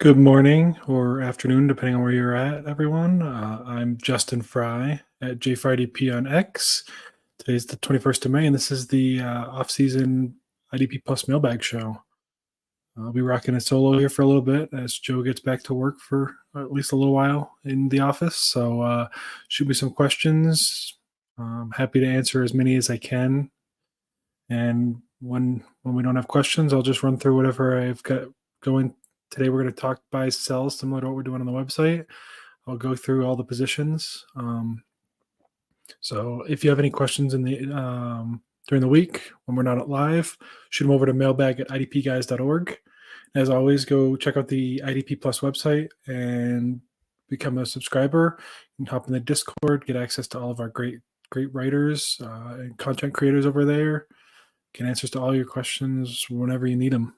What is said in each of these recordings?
Good morning or afternoon, depending on where you're at, everyone. I'm Justin Fry at JFryDP on X. Today's the 21st of May, and this is the off-season IDP Plus Mailbag show. I'll be rocking a solo here for a little bit as Joe gets back to work for at least a little while in the office. So shoot me some questions. I'm happy to answer as many as I can. And when we don't have questions, I'll just run through whatever I've got going. Today we're going to talk buy, sell, similar to what we're doing on the website. I'll go through all the positions. So if you have any questions in the during the week when we're not live, shoot them over to mailbag at idpguys.org. As always, go check out the IDP Plus website and become a subscriber. You can hop in the Discord, get access to all of our great writers and content creators over there. Get answers to all your questions whenever you need them.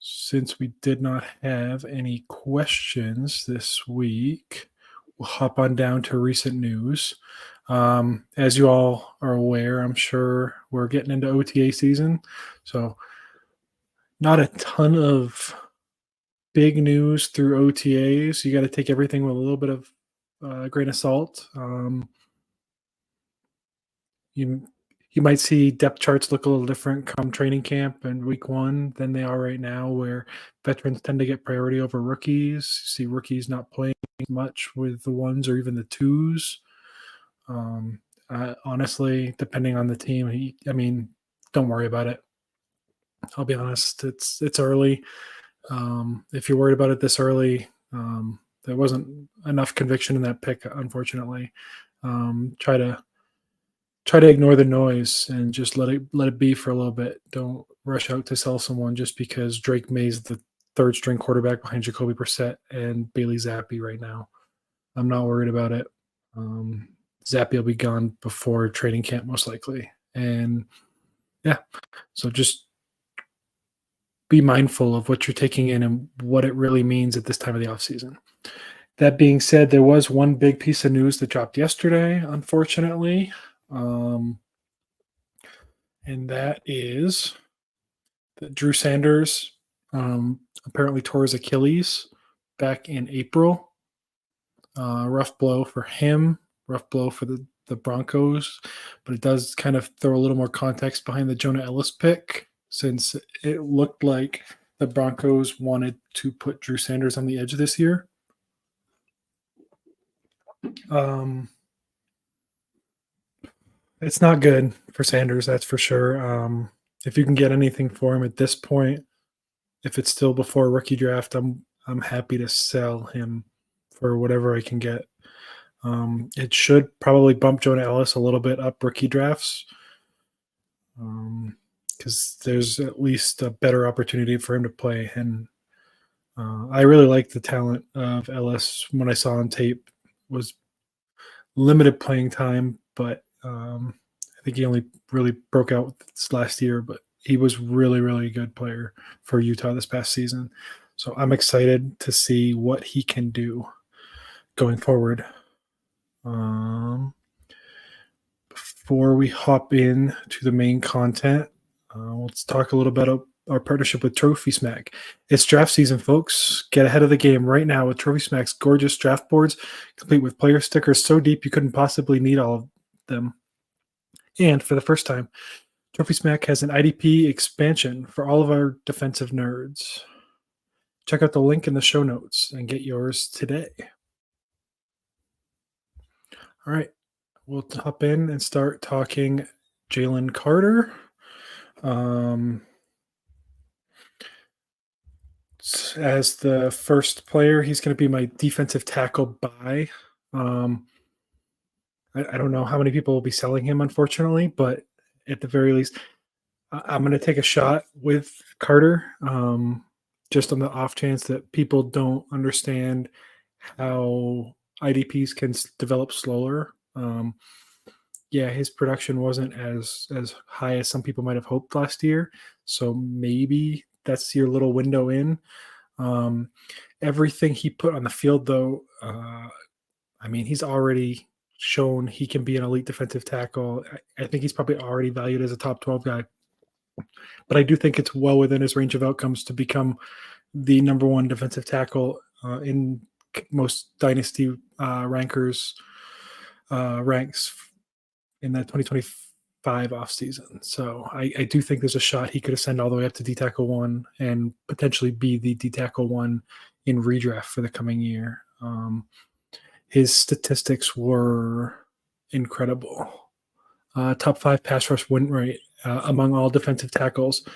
Since we did not have any questions this week, we'll hop on down to recent news. As you all are aware, I'm sure we're getting into OTA season. So not a ton of big news through OTAs. You got to take everything with a little bit of grain of salt. You might see depth charts look a little different come training camp and week one than they are right now, where veterans tend to get priority over rookies. See rookies not playing much with the ones or even the twos. Honestly, depending on the team, don't worry about it. I'll be honest, it's early. If you're worried about it this early, there wasn't enough conviction in that pick, unfortunately. Try to ignore the noise and just let it be for a little bit. Don't rush out to sell someone just because Drake May's the third string quarterback behind Jacoby Brissett and Bailey Zappi right now. I'm not worried about it. Zappi will be gone before training camp most likely. And yeah, so just be mindful of what you're taking in and what it really means at this time of the offseason. That being said, there was one big piece of news that dropped yesterday, unfortunately. And that is that Drew Sanders apparently tore his Achilles back in April. Rough blow for him, rough blow for the Broncos, but it does kind of throw a little more context behind the Jonah Ellis pick, since it looked like the Broncos wanted to put Drew Sanders on the edge this year. It's not good for Sanders, that's for sure. If you can get anything for him at this point, if it's still before rookie draft, I'm happy to sell him for whatever I can get. It should probably bump Jonah Ellis a little bit up rookie drafts, because there's at least a better opportunity for him to play. And I really like the talent of Ellis. When I saw on tape, was limited playing time, but I think he only really broke out this last year, but he was really, really good player for Utah this past season. So I'm excited to see what he can do going forward. Before we hop in to the main content, let's talk a little bit about our partnership with Trophy Smack. It's draft season, folks. Get ahead of the game right now with Trophy Smack's gorgeous draft boards, complete with player stickers so deep you couldn't possibly need all of them. And for the first time, Trophy Smack has an IDP expansion for all of our defensive nerds. Check out the link in the show notes and get yours today. All right, we'll hop in and start talking Jalen Carter. As the first player, he's going to be my defensive tackle buy. I don't know how many people will be selling him, unfortunately, but at the very least, I'm going to take a shot with Carter, just on the off chance that people don't understand how IDPs can develop slower. Yeah, his production wasn't as high as some people might have hoped last year, so maybe that's your little window in. Everything he put on the field, though, he's already shown he can be an elite defensive tackle. I think he's probably already valued as a top 12 guy But I do think it's well within his range of outcomes to become the number one defensive tackle in most dynasty ranks in that 2025 offseason. So I do think there's a shot he could ascend all the way up to D tackle 1 and potentially be the D tackle 1 in redraft for the coming year. His statistics were incredible. Top 5 pass rush win rate among all defensive tackles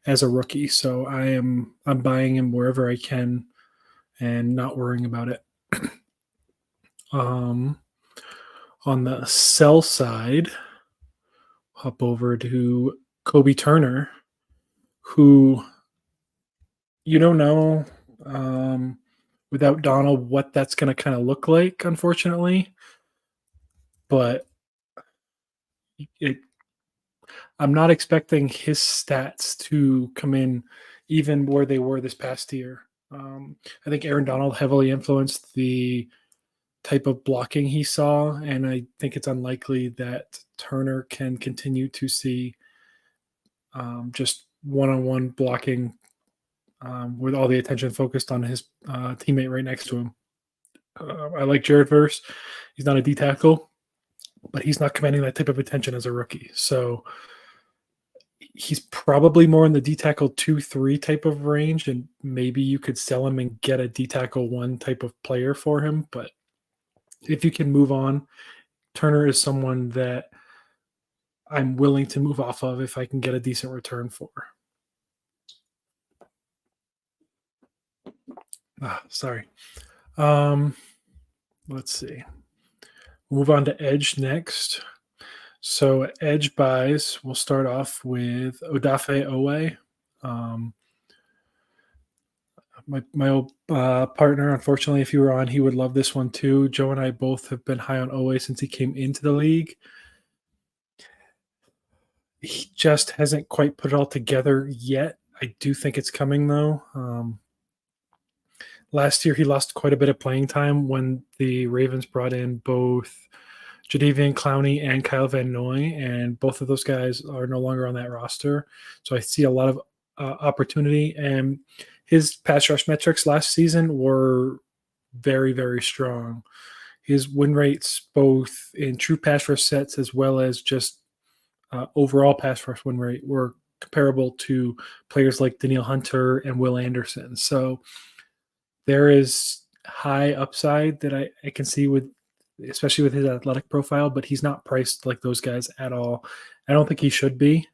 as a rookie. So I'm buying him wherever I can and not worrying about it. On the sell side, hop over to Kobe Turner, who you don't know without Donald what that's going to kind of look like, unfortunately. But I'm not expecting his stats to come in even where they were this past year. I think Aaron Donald heavily influenced the type of blocking he saw, and I think it's unlikely that Turner can continue to see just one-on-one blocking with all the attention focused on his teammate right next to him. I like Jared Verse. He's not a D tackle, but he's not commanding that type of attention as a rookie. So he's probably more in the D tackle 2-3 type of range, and maybe you could sell him and get a D tackle 1 type of player for him. But if you can move on, Turner is someone that I'm willing to move off of if I can get a decent return for. Sorry. Let's see. Move on to edge next. So edge buys, we'll start off with Odafe Oweh. My old partner, unfortunately, if you were on, he would love this one too. Joe and I both have been high on Oweh since he came into the league. He just hasn't quite put it all together yet. I do think it's coming, though. Last year, he lost quite a bit of playing time when the Ravens brought in both Jadeveon Clowney and Kyle Van Noy, and both of those guys are no longer on that roster. So I see a lot of opportunity, and his pass rush metrics last season were very, very strong. His win rates, both in true pass rush sets as well as just overall pass rush win rate, were comparable to players like Danielle Hunter and Will Anderson. So there is high upside that I can see with, especially with his athletic profile, but he's not priced like those guys at all. I don't think he should be,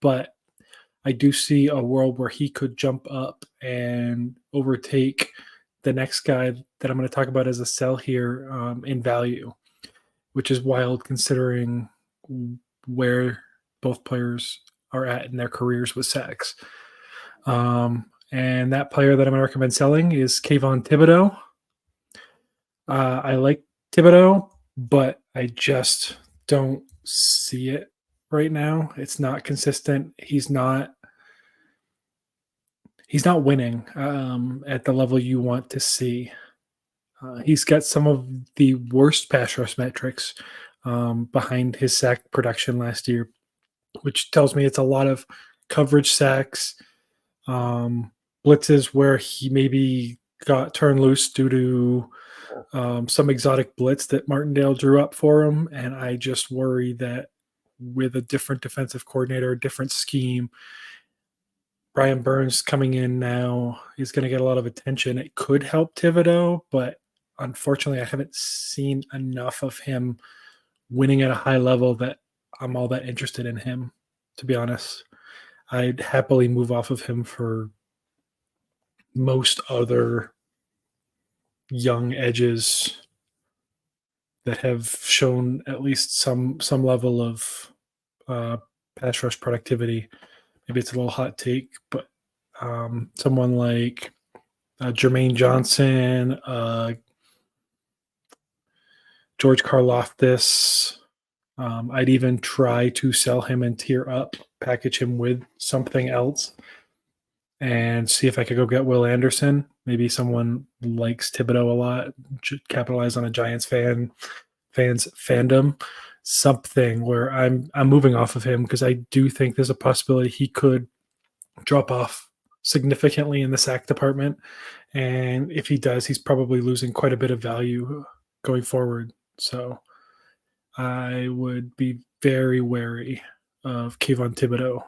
but I do see a world where he could jump up and overtake the next guy that I'm going to talk about as a sell here in value, which is wild considering where both players are at in their careers with sacks. And that player that I'm going to recommend selling is Kayvon Thibodeau. I like Thibodeau, but I just don't see it right now. It's not consistent. He's not winning at the level you want to see. He's got some of the worst pass rush metrics behind his sack production last year, which tells me it's a lot of coverage sacks, blitzes where he maybe got turned loose due to some exotic blitz that Martindale drew up for him. And I just worry that with a different defensive coordinator, different scheme, Brian Burns coming in now, he's going to get a lot of attention. It could help Thibodeau, but unfortunately, I haven't seen enough of him winning at a high level that I'm all that interested in him, to be honest. I'd happily move off of him for most other young edges that have shown at least some level of pass rush productivity. Maybe it's a little hot take, but someone like Jermaine Johnson, George Karlaftis, I'd even try to sell him and tier up, package him with something else, and see if I could go get Will Anderson. Maybe someone likes Thibodeau a lot, capitalize on a Giants fan's fandom, something where I'm moving off of him because I do think there's a possibility he could drop off significantly in the sack department. And if he does, he's probably losing quite a bit of value going forward. So I would be very wary of Kayvon Thibodeau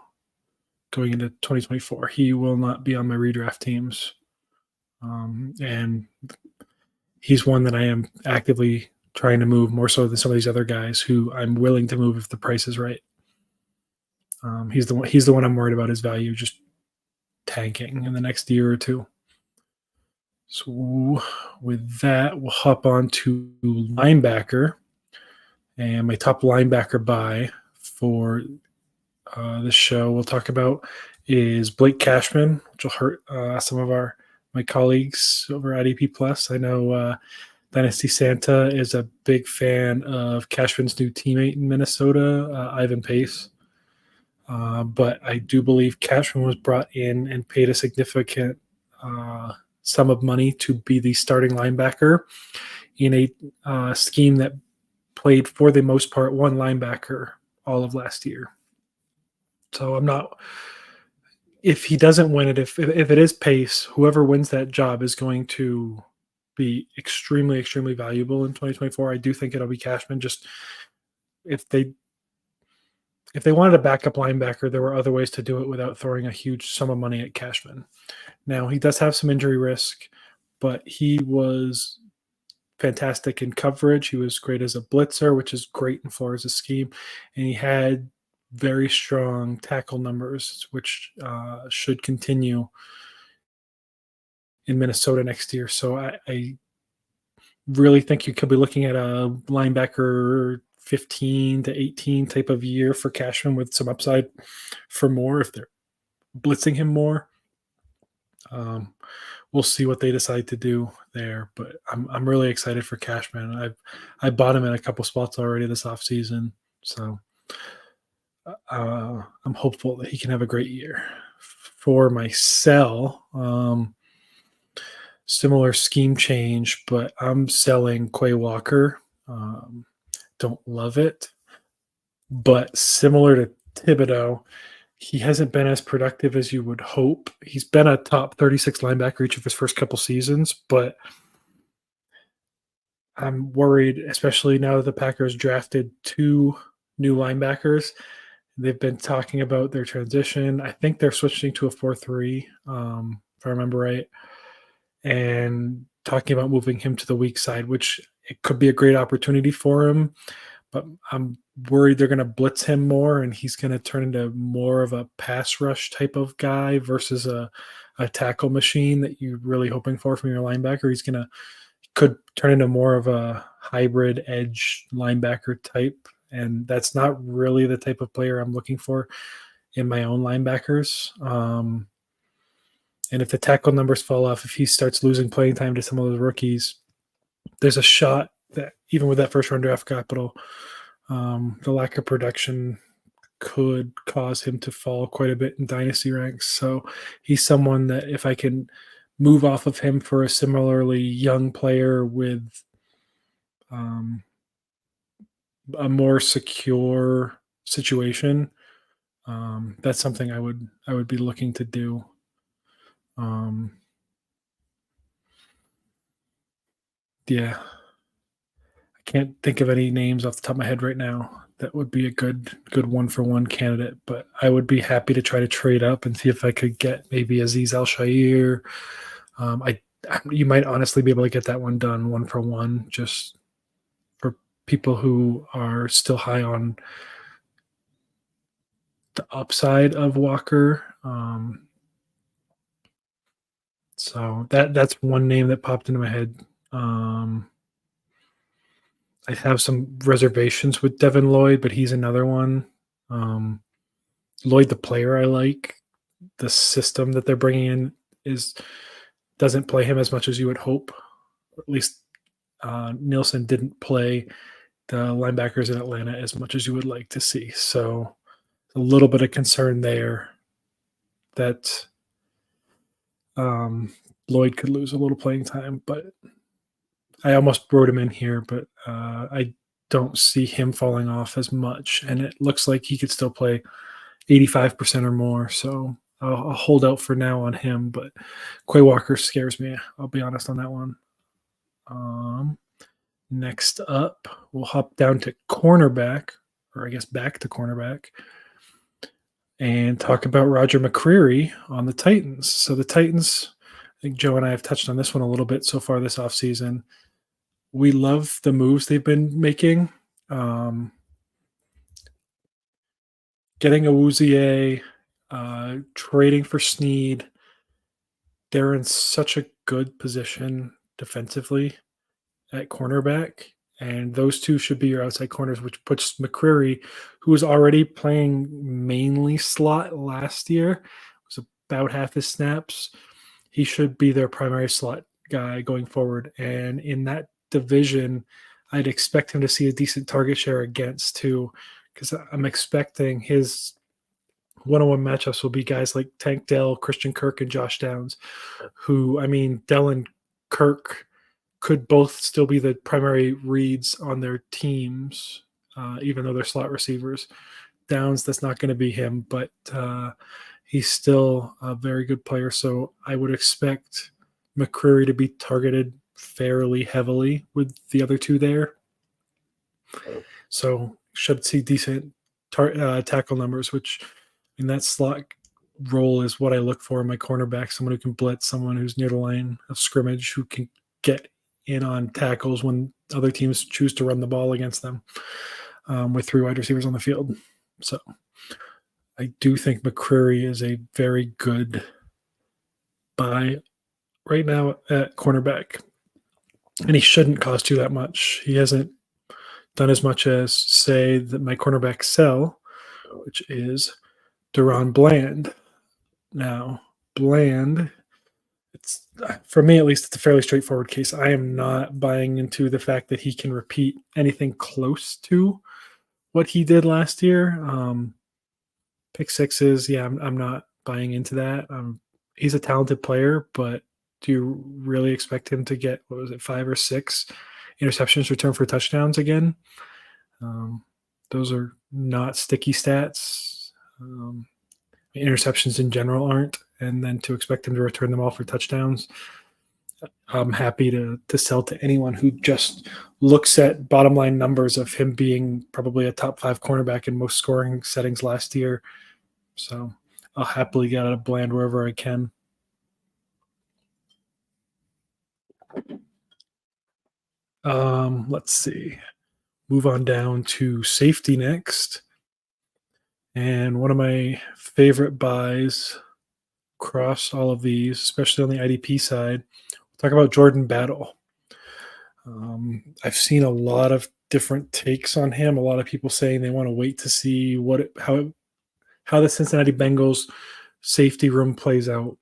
going into 2024. He will not be on my redraft teams. And he's one that I am actively trying to move more so than some of these other guys who I'm willing to move if the price is right. He's the one I'm worried about his value just tanking in the next year or two. So with that, we'll hop on to linebacker. And my top linebacker buy for this show we'll talk about is Blake Cashman, which will hurt some of my colleagues over IDP Plus. I know Dynasty Santa is a big fan of Cashman's new teammate in Minnesota, Ivan Pace. But I do believe Cashman was brought in and paid a significant sum of money to be the starting linebacker in a scheme that played for the most part one linebacker all of last year. So I'm not. If he doesn't win it, if it is Pace, whoever wins that job is going to be extremely, extremely valuable in 2024. I do think it'll be Cashman. Just if they wanted a backup linebacker, there were other ways to do it without throwing a huge sum of money at Cashman. Now, he does have some injury risk, but he was fantastic in coverage. He was great as a blitzer, which is great in Flores' scheme. And he had very strong tackle numbers, which should continue in Minnesota next year. So I really think you could be looking at a linebacker 15 to 18 type of year for Cashman with some upside for more if they're blitzing him more. We'll see what they decide to do there, but I'm really excited for Cashman. I bought him in a couple spots already this offseason, so I'm hopeful that he can have a great year. For my sell, similar scheme change, but I'm selling Quay Walker. Don't love it, but similar to Thibodeau, he hasn't been as productive as you would hope. He's been a top 36 linebacker each of his first couple seasons, but I'm worried, especially now that the Packers drafted 2 new linebackers. They've been talking about their transition. I think they're switching to a 4-3, if I remember right, and talking about moving him to the weak side, which it could be a great opportunity for him. But I'm worried they're going to blitz him more, and he's going to turn into more of a pass rush type of guy versus a tackle machine that you're really hoping for from your linebacker. Could turn into more of a hybrid edge linebacker type, and that's not really the type of player I'm looking for in my own linebackers. And if the tackle numbers fall off, if he starts losing playing time to some of those rookies, there's a shot that even with that first round draft capital, the lack of production could cause him to fall quite a bit in dynasty ranks. So he's someone that if I can move off of him for a similarly young player with a more secure situation, that's something I would be looking to do. Yeah, I can't think of any names off the top of my head right now that would be a good 1-for-1 candidate, but I would be happy to try to trade up and see if I could get maybe Azeez Al-Shaair. You might honestly be able to get that one done 1-for-1 just for people who are still high on the upside of Walker. So that's one name that popped into my head. I have some reservations with Devin Lloyd, but he's another one. Lloyd, the player, I like. The system that they're bringing in doesn't play him as much as you would hope. At least Nielsen didn't play the linebackers in Atlanta as much as you would like to see. So a little bit of concern there that Lloyd could lose a little playing time, but I almost wrote him in here, but I don't see him falling off as much, and it looks like he could still play 85% or more. So I'll hold out for now on him, but Quay Walker scares me. I'll be honest on that one. Next up, we'll hop down to cornerback, or I guess back to cornerback, and talk about Roger McCreary on the Titans. So the Titans, I think Joe and I have touched on this one a little bit so far this offseason. We love the moves they've been making. Getting Awuzie, trading for Snead. They're in such a good position defensively at cornerback, and those two should be your outside corners, which puts McCreary, who was already playing mainly slot last year, was about half his snaps. He should be their primary slot guy going forward, and in that division, I'd expect him to see a decent target share against too, because I'm expecting his one-on-one matchups will be guys like Tank Dell, Christian Kirk, and Josh Downs, who, I mean, Dell and Kirk could both still be the primary reads on their teams, even though they're slot receivers. Downs, that's not going to be him, but he's still a very good player, so I would expect McCreary to be targeted fairly heavily with the other two there. So should see decent tackle numbers, which in that slot role is what I look for in my cornerback, someone who can blitz, someone who's near the line of scrimmage, who can get in on tackles when other teams choose to run the ball against them with three wide receivers on the field. So I do think McCreary is a very good buy right now at cornerback. And he shouldn't cost you that much. He hasn't done as much as, say, that my cornerback sell, which is Deron Bland. Now, Bland, it's, for me at least, it's a fairly straightforward case. I am not buying into the fact that he can repeat anything close to what he did last year. Pick sixes, yeah, I'm not buying into that. He's a talented player, but do you really expect him to get, 5 or 6 interceptions returned for touchdowns again? Those are not sticky stats. Interceptions in general aren't, and then to expect him to return them all for touchdowns, I'm happy to sell to anyone who just looks at bottom line numbers of him being probably a top 5 cornerback in most scoring settings last year. So I'll happily get out of Bland wherever I can. Let's see. Move on down to safety next. And one of my favorite buys across all of these, especially on the IDP side, we'll talk about Jordan Battle. I've seen a lot of different takes on him. A lot of people saying they want to wait to see how the Cincinnati Bengals safety room plays out.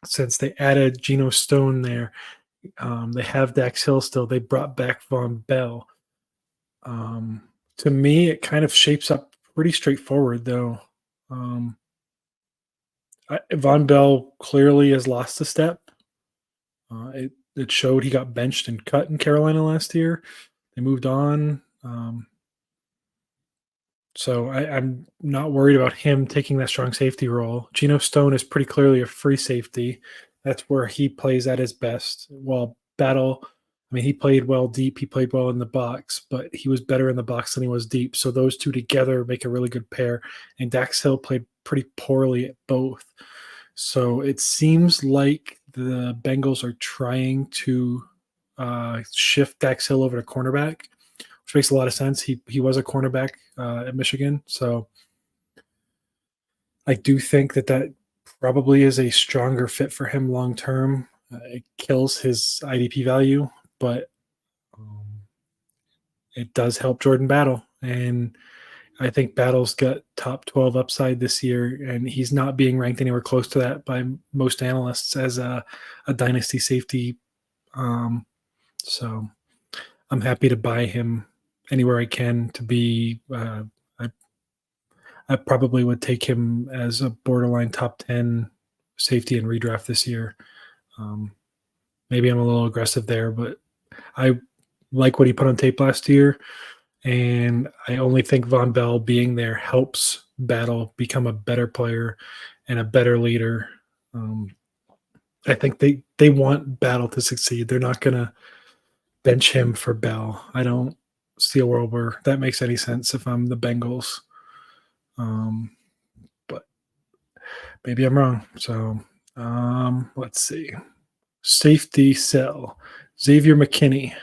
Since they added Geno Stone there, they have Dax Hill still. They brought back Von Bell. To me, it kind of shapes up pretty straightforward, though. Von Bell clearly has lost a step. It showed. He got benched and cut in Carolina last year. They moved on. So I'm not worried about him taking that strong safety role. Geno Stone is pretty clearly a free safety. That's where he plays at his best. While Battle, I mean, he played well deep. He played well in the box, but he was better in the box than he was deep. So those two together make a really good pair. And Dax Hill played pretty poorly at both. So it seems like the Bengals are trying to shift Dax Hill over to cornerback, which makes a lot of sense. He was a cornerback at Michigan. So I do think that probably is a stronger fit for him long term. It kills his IDP value, but it does help Jordan Battle. And I think Battle's got top 12 upside this year, and he's not being ranked anywhere close to that by most analysts as a dynasty safety. So I'm happy to buy him anywhere I can to be. I probably would take him as a borderline top 10 safety in redraft this year. Maybe I'm a little aggressive there, but I like what he put on tape last year, and I only think Von Bell being there helps Battle become a better player and a better leader. I think they want Battle to succeed. They're not going to bench him for Bell. I don't see a world where that makes any sense if I'm the Bengals. But maybe I'm wrong. So let's see. Safety sell. Xavier McKinney.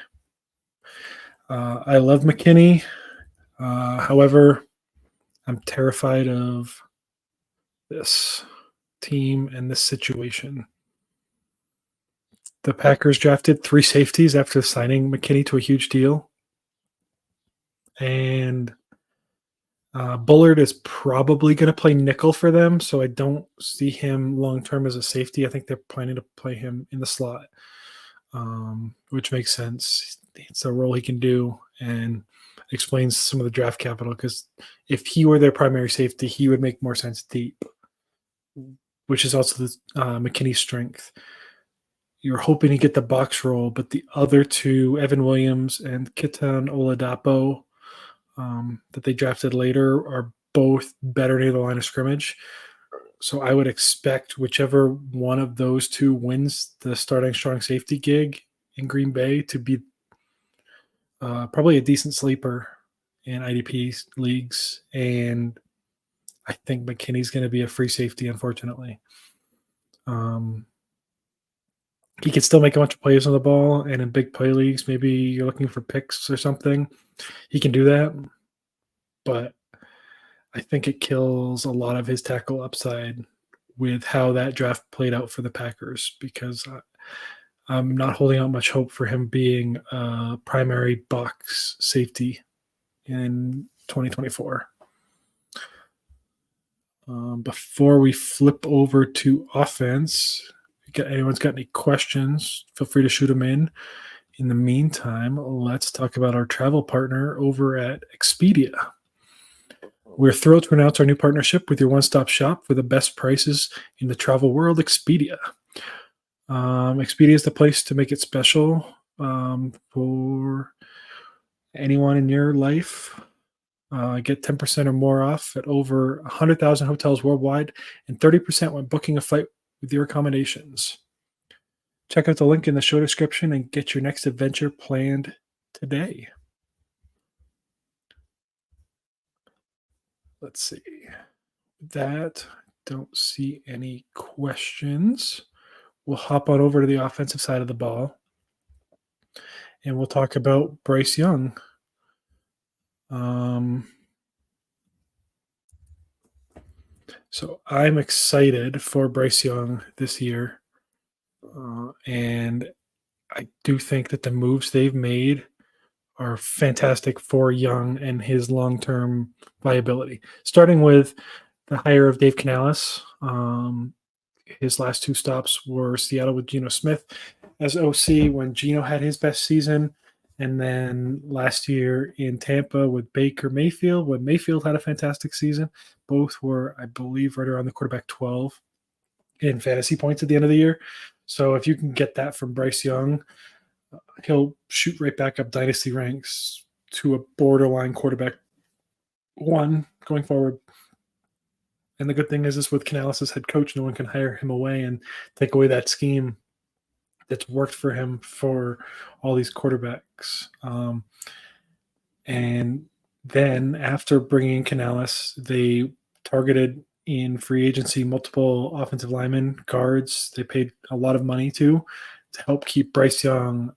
I love McKinney. However, I'm terrified of this team and this situation. The Packers drafted 3 safeties after signing McKinney to a huge deal. And Bullard is probably going to play nickel for them, so I don't see him long-term as a safety. I think they're planning to play him in the slot, which makes sense. It's a role he can do and explains some of the draft capital, because if he were their primary safety, he would make more sense deep, which is also the McKinney's strength. You're hoping to get the box roll, but the other 2, Evan Williams and Ketan Oladapo, that they drafted later, are both better near the line of scrimmage. So I would expect whichever one of those 2 wins the starting strong safety gig in Green Bay to be probably a decent sleeper in IDP leagues. And I think McKinney's going to be a free safety, unfortunately. He can still make a bunch of plays on the ball, and in big play leagues, maybe you're looking for picks or something, he can do that. But I think it kills a lot of his tackle upside with how that draft played out for the Packers, because I'm not holding out much hope for him being a primary box safety in 2024. Before we flip over to offense, if anyone's got any questions, feel free to shoot them in. In the meantime, let's talk about our travel partner over at Expedia. We're thrilled to announce our new partnership with your one-stop shop for the best prices in the travel world, Expedia. Expedia is the place to make it special for anyone in your life. Get 10% or more off at over 100,000 hotels worldwide, and 30% when booking a flight with your accommodations. Check out the link in the show description and get your next adventure planned today. Let's see. That, don't see any questions. We'll hop on over to the offensive side of the ball, and we'll talk about Bryce Young. So I'm excited for Bryce Young this year, and I do think that the moves they've made are fantastic for Young and his long-term viability. Starting with the hire of Dave Canales. His last 2 stops were Seattle with Geno Smith as OC when Geno had his best season, and then last year in Tampa with Baker Mayfield when Mayfield had a fantastic season. Both were, I believe, right around the quarterback 12 in fantasy points at the end of the year. So if you can get that from Bryce Young, he'll shoot right back up dynasty ranks to a borderline quarterback 1 going forward. And the good thing is with Canales as head coach, no one can hire him away and take away that scheme that's worked for him for all these quarterbacks. And then after bringing Canales, they targeted in free agency multiple offensive linemen, guards. They paid a lot of money to help keep Bryce Young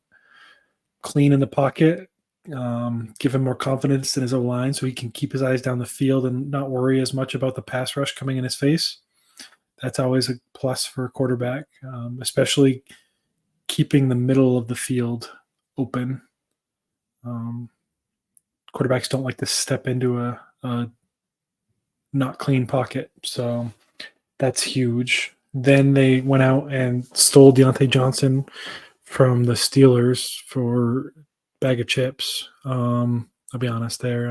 clean in the pocket, give him more confidence in his O-line so he can keep his eyes down the field and not worry as much about the pass rush coming in his face. That's always a plus for a quarterback, especially keeping the middle of the field open. Quarterbacks don't like to step into a not clean pocket, so that's huge. Then they went out and stole Deontay Johnson from the Steelers for a bag of chips. I'll be honest there.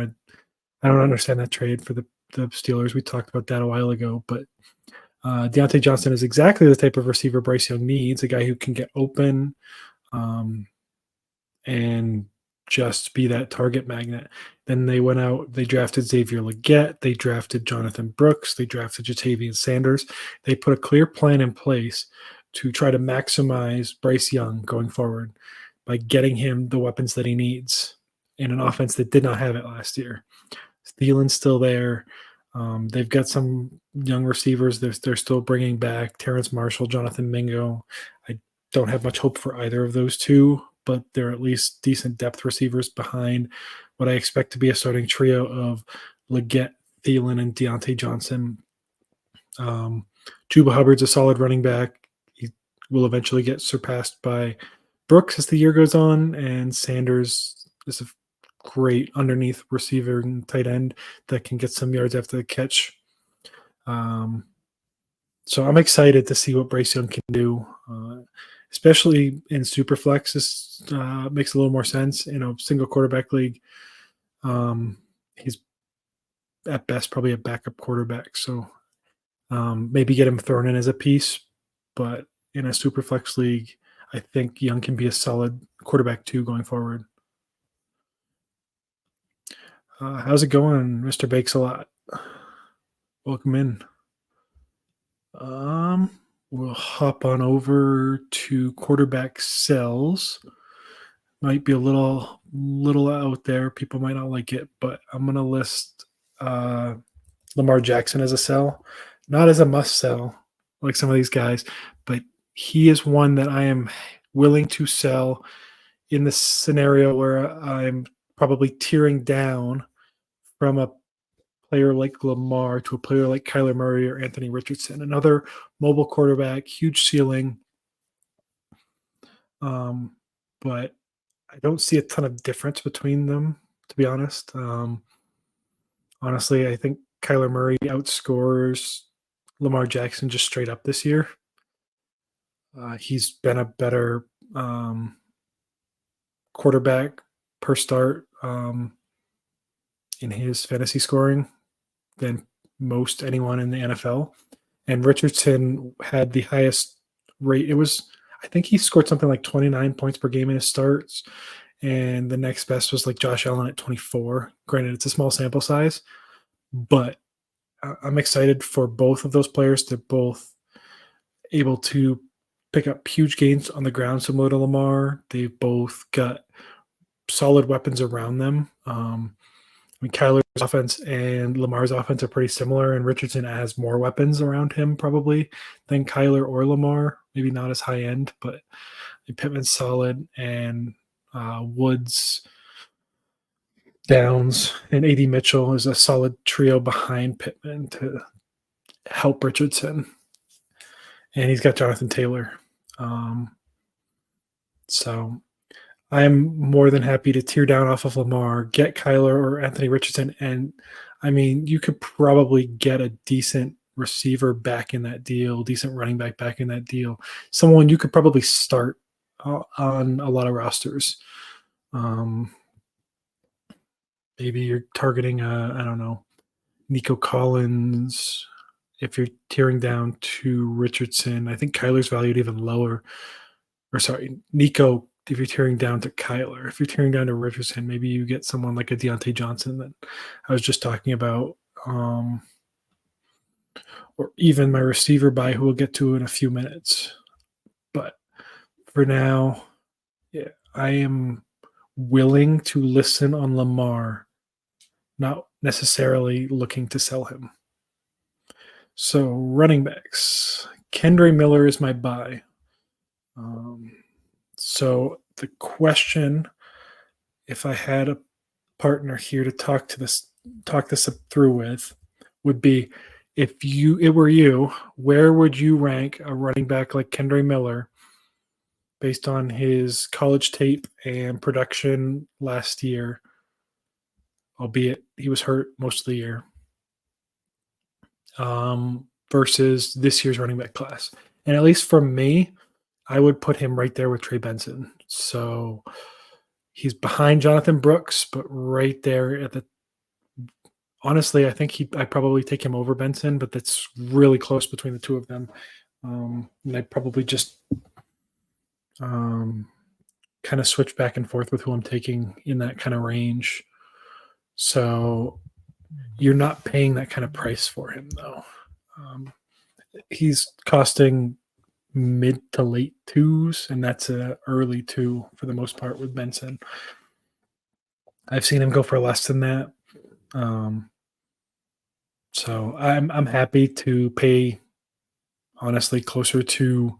I don't understand that trade for the Steelers. We talked about that a while ago, but Deontay Johnson is exactly the type of receiver Bryce Young needs, a guy who can get open and just be that target magnet. Then they went out, they drafted Xavier Legette, they drafted Jonathan Brooks, they drafted Jatavian Sanders. They put a clear plan in place to try to maximize Bryce Young going forward by getting him the weapons that he needs in an offense that did not have it last year. Thielen's still there. They've got some young receivers they're still bringing back. Terrence Marshall, Jonathan Mingo. I don't have much hope for either of those two, but they're at least decent depth receivers behind what I expect to be a starting trio of Legette, Thielen, and Deontay Johnson. Chuba Hubbard's a solid running back. He will eventually get surpassed by Brooks as the year goes on, and Sanders is a great underneath receiver and tight end that can get some yards after the catch. So I'm excited to see what Bryce Young can do, especially in Superflex. This makes a little more sense in a single quarterback league. He's at best probably a backup quarterback, so maybe get him thrown in as a piece. But in a Superflex league, I think Young can be a solid quarterback too going forward. How's it going, Mr. Bakes a Lot? Welcome in. We'll hop on over to quarterback sells. Might be a little out there. People might not like it, but I'm gonna list Lamar Jackson as a sell, not as a must sell like some of these guys, but he is one that I am willing to sell in the scenario where I'm probably tearing down from a player like Lamar to a player like Kyler Murray or Anthony Richardson, another mobile quarterback, huge ceiling. But I don't see a ton of difference between them, to be honest. Honestly, I think Kyler Murray outscores Lamar Jackson just straight up this year. He's been a better quarterback per start in his fantasy scoring than most anyone in the NFL. And Richardson had the highest rate. I think he scored something like 29 points per game in his starts. And the next best was like Josh Allen at 24. Granted, it's a small sample size, but I'm excited for both of those players. They're both able to pick up huge gains on the ground similar to Lamar. They've both got solid weapons around them. Kyler's offense and Lamar's offense are pretty similar, and Richardson has more weapons around him probably than Kyler or Lamar. Maybe not as high end, but Pittman's solid, and Woods, Downs, and A.D. Mitchell is a solid trio behind Pittman to help Richardson. And he's got Jonathan Taylor. So I'm more than happy to tear down off of Lamar, get Kyler or Anthony Richardson. And I mean, you could probably get a decent receiver back in that deal, decent running back back in that deal. Someone you could probably start on a lot of rosters. Maybe you're targeting, I don't know, Nico Collins. If you're tearing down to Richardson, I think Kyler's valued even lower. Or sorry, Nico, if you're tearing down to Kyler. If you're tearing down to Richardson, maybe you get someone like a Deontay Johnson that I was just talking about. Or even my receiver buy, who we'll get to in a few minutes. But for now, yeah, I am willing to listen on Lamar, not necessarily looking to sell him. So running backs, Kendre Miller is my buy. So the question, if I had a partner here to talk this through with, would be, if it were you, where would you rank a running back like Kendre Miller based on his college tape and production last year, albeit he was hurt most of the year, versus this year's running back class? And at least for me, I would put him right there with Trey Benson. So he's behind Jonathan Brooks, but right there at the – honestly, I think I'd probably take him over Benson, but that's really close between the two of them. And I'd probably just kind kind of switch back and forth with who I'm taking in that kind of range. So you're not paying that kind of price for him, though. He's costing mid to late twos, and that's a early two for the most part with Benson. I've seen him go for less than that. So I'm happy to pay, honestly, closer to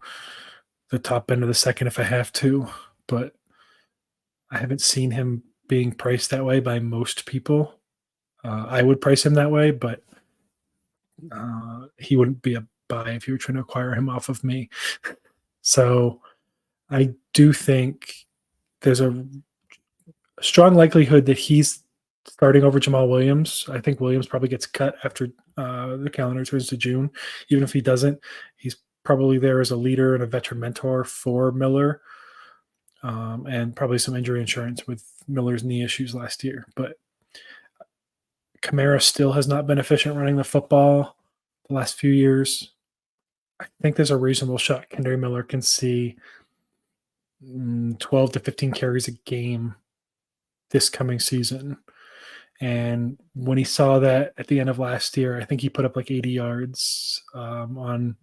the top end of the second if I have to, but I haven't seen him being priced that way by most people. I would price him that way, but he wouldn't be a buy if you were trying to acquire him off of me. So I do think there's a strong likelihood that he's starting over Jamal Williams. I think Williams probably gets cut after the calendar turns to June. Even if he doesn't, he's probably there as a leader and a veteran mentor for Miller, and probably some injury insurance with Miller's knee issues last year. But Kamara still has not been efficient running the football the last few years. I think there's a reasonable shot Kendre Miller can see 12 to 15 carries a game this coming season. And when he saw that at the end of last year, I think he put up like 80 yards on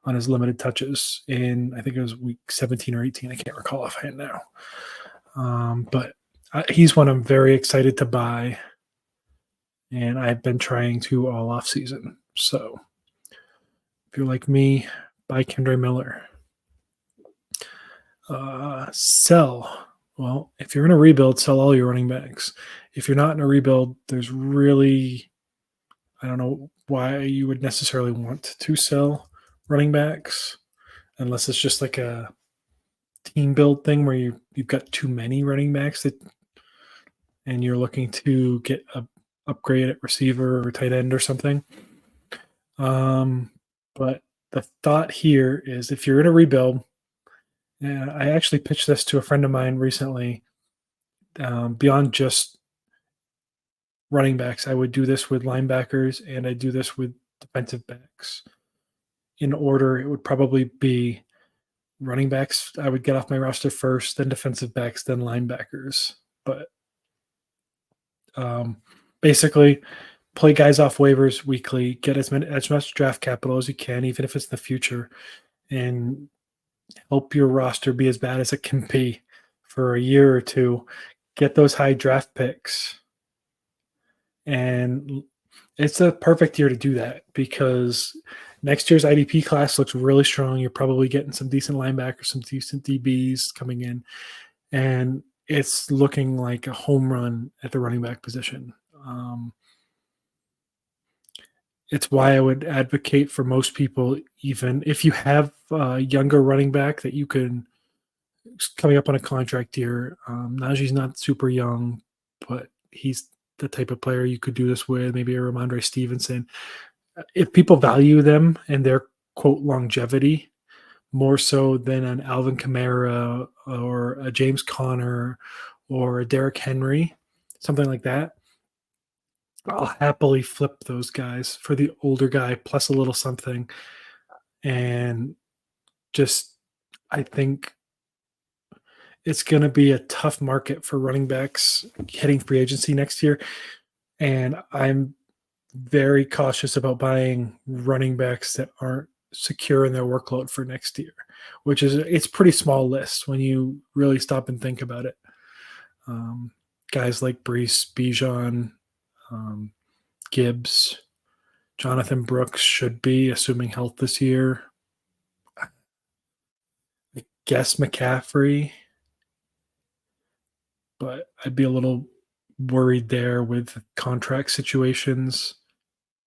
his limited touches in, I think it was week 17 or 18. I can't recall offhand now. But he's one I'm very excited to buy. And I've been trying to all off season. So if you're like me, buy Kendre Miller. Sell. Well, if you're in a rebuild, sell all your running backs. If you're not in a rebuild, there's really, I don't know why you would necessarily want to sell running backs, unless it's just like a team build thing where you've got too many running backs and you're looking to get a upgrade at receiver or tight end or something. But the thought here is if you're in a rebuild, and I actually pitched this to a friend of mine recently, beyond just running backs, I would do this with linebackers and I do this with defensive backs. In order, it would probably be running backs I would get off my roster first, then defensive backs, then linebackers. But basically, play guys off waivers weekly, get as much draft capital as you can, even if it's in the future, and help your roster be as bad as it can be for a year or two. Get those high draft picks. And it's a perfect year to do that because next year's IDP class looks really strong. You're probably getting some decent linebackers, some decent DBs coming in. And it's looking like a home run at the running back position. It's why I would advocate for most people, even if you have a younger running back that you can coming up on a contract year. Najee's not super young, but he's the type of player you could do this with, maybe a Ramondre Stevenson. If people value them and their quote longevity more so than an Alvin Kamara or a James Conner or a Derrick Henry, something like that, I'll happily flip those guys for the older guy plus a little something. And just, I think it's going to be a tough market for running backs hitting free agency next year. And I'm very cautious about buying running backs that aren't secure in their workload for next year, which is, it's pretty small list when you really stop and think about it. Guys like Bryce, Bijan, Gibbs, Jonathan Brooks should be, assuming health this year. I guess McCaffrey, but I'd be a little worried there with contract situations.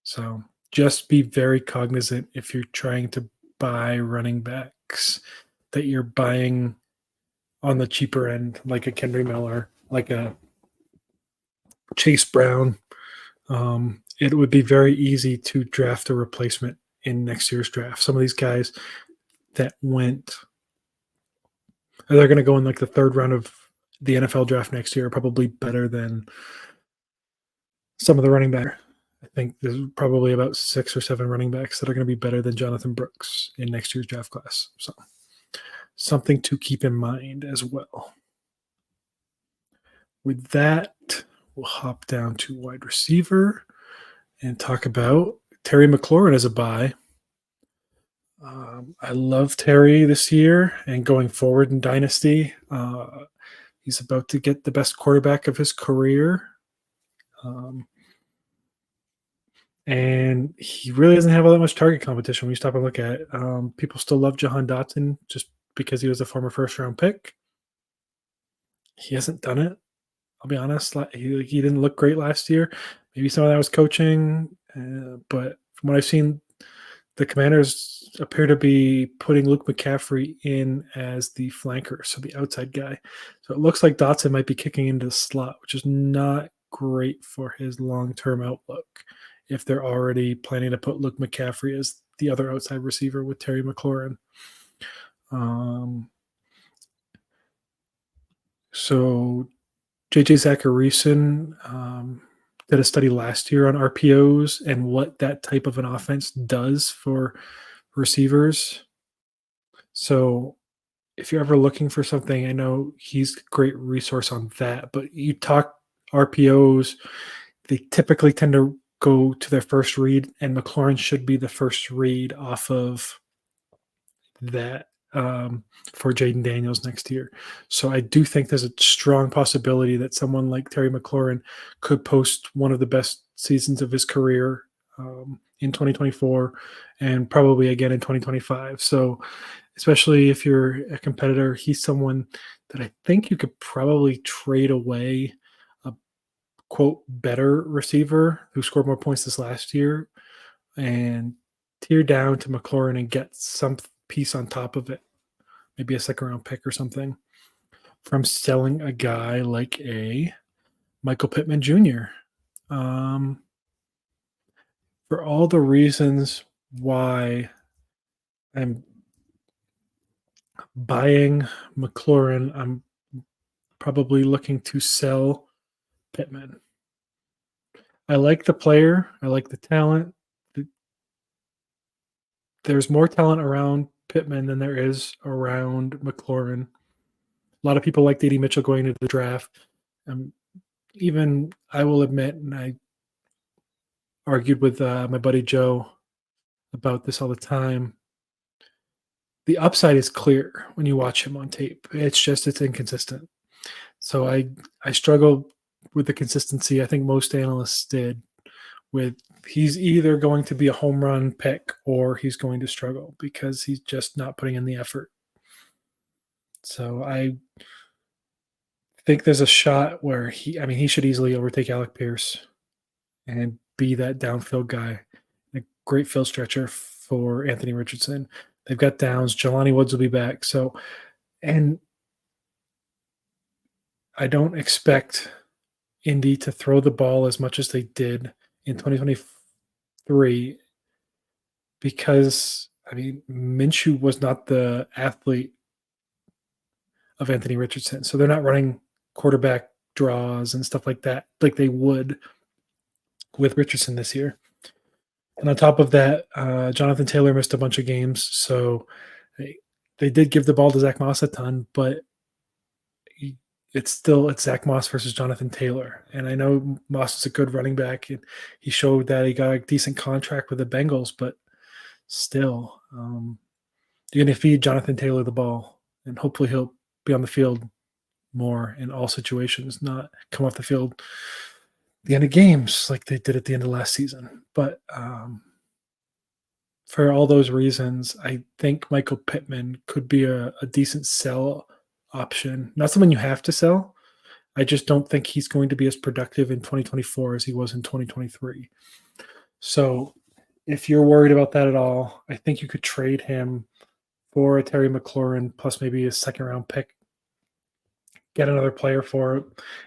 So just be very cognizant if you're trying to buy running backs that you're buying on the cheaper end, like a Kendre Miller, like a Chase Brown. It would be very easy to draft a replacement in next year's draft. Some of these guys that went, they're going to go in like the third round of the NFL draft next year, are probably better than some of the running backs. I think there's probably about 6 or 7 running backs that are going to be better than Jonathan Brooks in next year's draft class. So something to keep in mind as well. With that, we'll hop down to wide receiver and talk about Terry McLaurin as a buy. I love Terry this year and going forward in Dynasty. He's about to get the best quarterback of his career. And he really doesn't have all that much target competition when you stop and look at it. People still love Jahan Dotson just because he was a former first-round pick. He hasn't done it. I'll be honest. He didn't look great last year. Maybe some of that was coaching. But from what I've seen, the Commanders appear to be putting Luke McCaffrey in as the flanker, so the outside guy. So it looks like Dotson might be kicking into the slot, which is not great for his long-term outlook if they're already planning to put Luke McCaffrey as the other outside receiver with Terry McLaurin. So J.J. Zacharyson did a study last year on RPOs and what that type of an offense does for receivers. So if you're ever looking for something, I know he's a great resource on that, but you talk RPOs, they typically tend to go to their first read, and McLaurin should be the first read off of that for Jaden Daniels next year. So I do think there's a strong possibility that someone like Terry McLaurin could post one of the best seasons of his career in 2024 and probably again in 2025. So especially if you're a competitor, he's someone that I think you could probably trade away a quote better receiver who scored more points this last year and tear down to McLaurin and get some piece on top of it, maybe a second round pick or something, from selling a guy like a Michael Pittman Jr. For all the reasons why I'm buying McLaurin, I'm probably looking to sell Pittman. I like the player. I like the talent. There's more talent around Pittman than there is around McLaurin. A lot of people like D.D. Mitchell going into the draft. Even I will admit, and I argued with my buddy Joe about this all the time, the upside is clear when you watch him on tape. It's inconsistent. So I struggle with the consistency. I think most analysts did with he's either going to be a home run pick or he's going to struggle because he's just not putting in the effort. So I think there's a shot where he should easily overtake Alec Pierce and be that downfield guy. A great field stretcher for Anthony Richardson. They've got Downs. Jelani Woods will be back. So, and I don't expect Indy to throw the ball as much as they did in 2023 because, Minshew was not the athlete of Anthony Richardson. So they're not running quarterback draws and stuff like that like they would with Richardson this year. And on top of that, Jonathan Taylor missed a bunch of games. So they did give the ball to Zach Moss a ton, but it's Zach Moss versus Jonathan Taylor. And I know Moss is a good running back, and he showed that he got a decent contract with the Bengals, but still, you're going to feed Jonathan Taylor the ball, and hopefully he'll be on the field more in all situations, not come off the field at the end of games like they did at the end of last season. But for all those reasons, I think Michael Pittman could be a decent sell option. Not someone you have to sell. I just don't think he's going to be as productive in 2024 as he was in 2023. So if you're worried about that at all, I think you could trade him for a Terry McLaurin plus maybe a second round pick, get another player for it,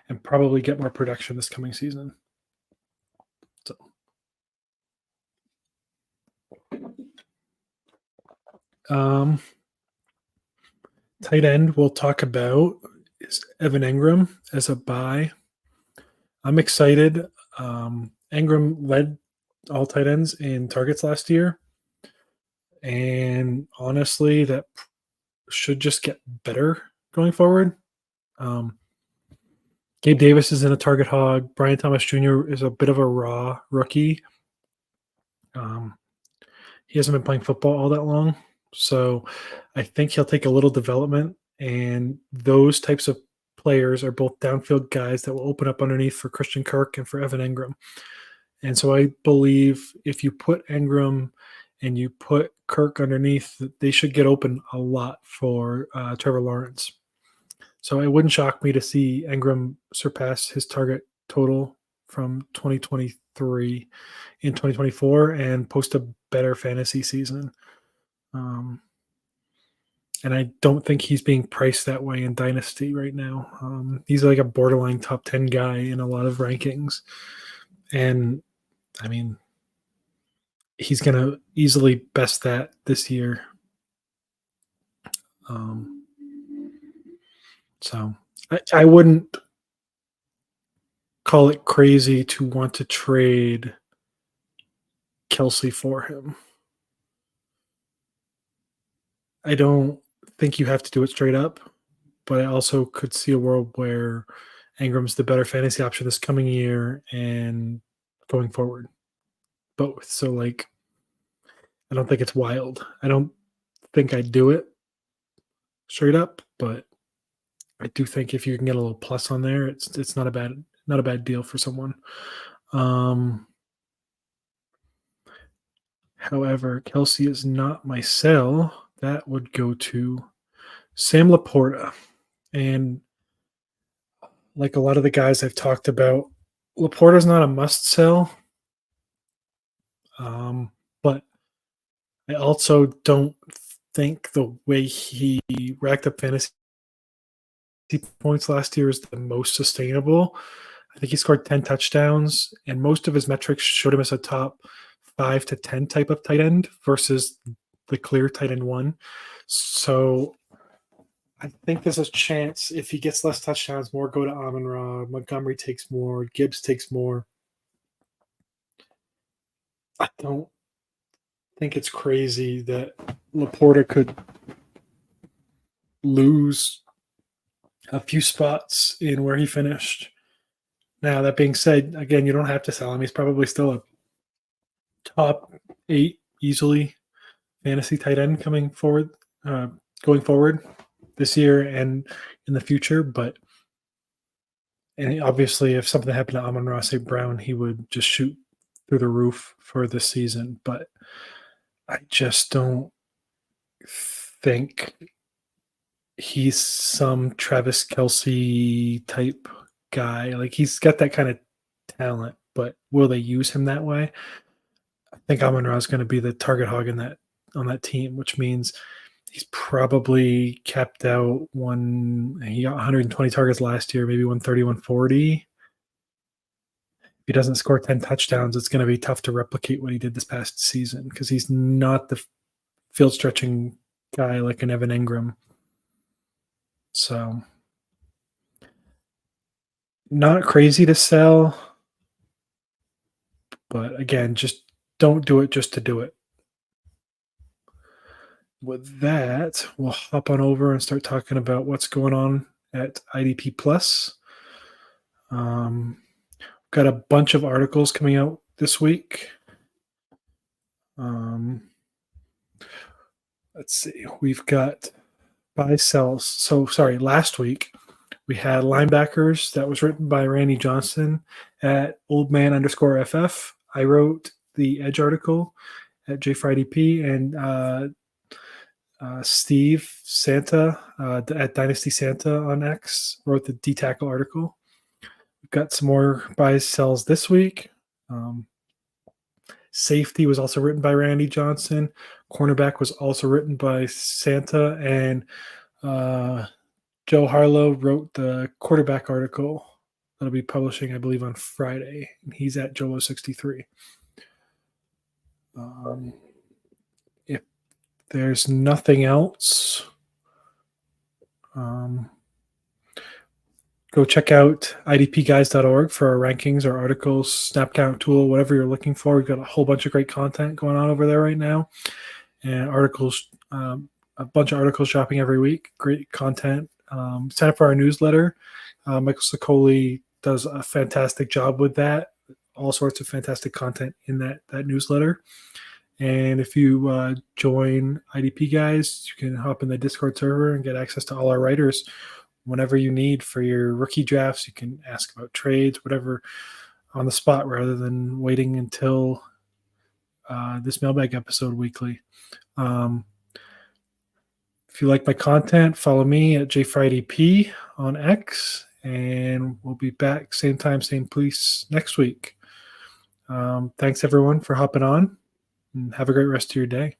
and probably get more production this coming season. So tight end we'll talk about is Evan Engram as a buy. I'm excited. Engram led all tight ends in targets last year. And honestly, that should just get better going forward. Gabe Davis is in a target hog. Brian Thomas Jr. is a bit of a raw rookie. He hasn't been playing football all that long. So I think he'll take a little development. And those types of players are both downfield guys that will open up underneath for Christian Kirk and for Evan Engram. And so I believe if you put Engram and you put Kirk underneath, they should get open a lot for Trevor Lawrence. So it wouldn't shock me to see Engram surpass his target total from 2023 in 2024 and post a better fantasy season. And I don't think he's being priced that way in Dynasty right now. He's like a borderline top 10 guy in a lot of rankings. And, I mean, he's going to easily best that this year. So I wouldn't call it crazy to want to trade Kelce for him. I don't think you have to do it straight up, but I also could see a world where Engram's the better fantasy option this coming year and going forward. Both. So, like, I don't think it's wild. I don't think I'd do it straight up, but I do think if you can get a little plus on there, it's not a bad deal for someone. However, Kelce is not my sell. That would go to Sam LaPorta. And like a lot of the guys I've talked about, LaPorta's not a must sell. But I also don't think the way he racked up fantasy points last year is the most sustainable. I think he scored 10 touchdowns, and most of his metrics showed him as a top 5 to 10 type of tight end versus the clear tight end 1. So I think there's a chance if he gets less touchdowns, more go to Amon-Ra, Montgomery takes more, Gibbs takes more. I don't think it's crazy that LaPorta could lose a few spots in where he finished. Now, that being said, again, you don't have to sell him. He's probably still a top 8 easily fantasy tight end going forward this year and in the future. But and obviously, if something happened to Amon-Ra St. Brown, he would just shoot through the roof for this season. But I just don't think he's some Travis Kelce type guy. Like, he's got that kind of talent, but will they use him that way? I think Amon-Ra is going to be the target hog on that team, which means he's probably capped out he got 120 targets last year, maybe 130, 140. If he doesn't score 10 touchdowns, it's going to be tough to replicate what he did this past season because he's not the field stretching guy like an Evan Engram. So, not crazy to sell, but again, just don't do it just to do it. With that, we'll hop on over and start talking about what's going on at IDP Plus. Got a bunch of articles coming out this week. Let's see. We've got buy sells. So, sorry, last week we had linebackers that was written by Randy Johnson at oldman_ff. I wrote the Edge article at J4IDP, and Steve Santa at Dynasty Santa on X wrote the D-Tackle article. We've got some more buys, sells this week. Safety was also written by Randy Johnson. Cornerback was also written by Santa, and Joe Harlow wrote the quarterback article that'll be publishing, I believe, on Friday. And he's at Jolo63. If there's nothing else, go check out idpguys.org for our rankings, our articles, snap count tool, whatever you're looking for. We've got a whole bunch of great content going on over there right now, and articles a bunch of articles dropping every week. Great content. Sign up for our newsletter. Michael Sicoli does a fantastic job with that. All sorts of fantastic content in that newsletter. And if you join IDP guys, you can hop in the Discord server and get access to all our writers whenever you need for your rookie drafts. You can ask about trades, whatever, on the spot rather than waiting until this mailbag episode weekly. If you like my content, follow me at JFridayP on X, and we'll be back same time, same place next week. Thanks everyone for hopping on, and have a great rest of your day.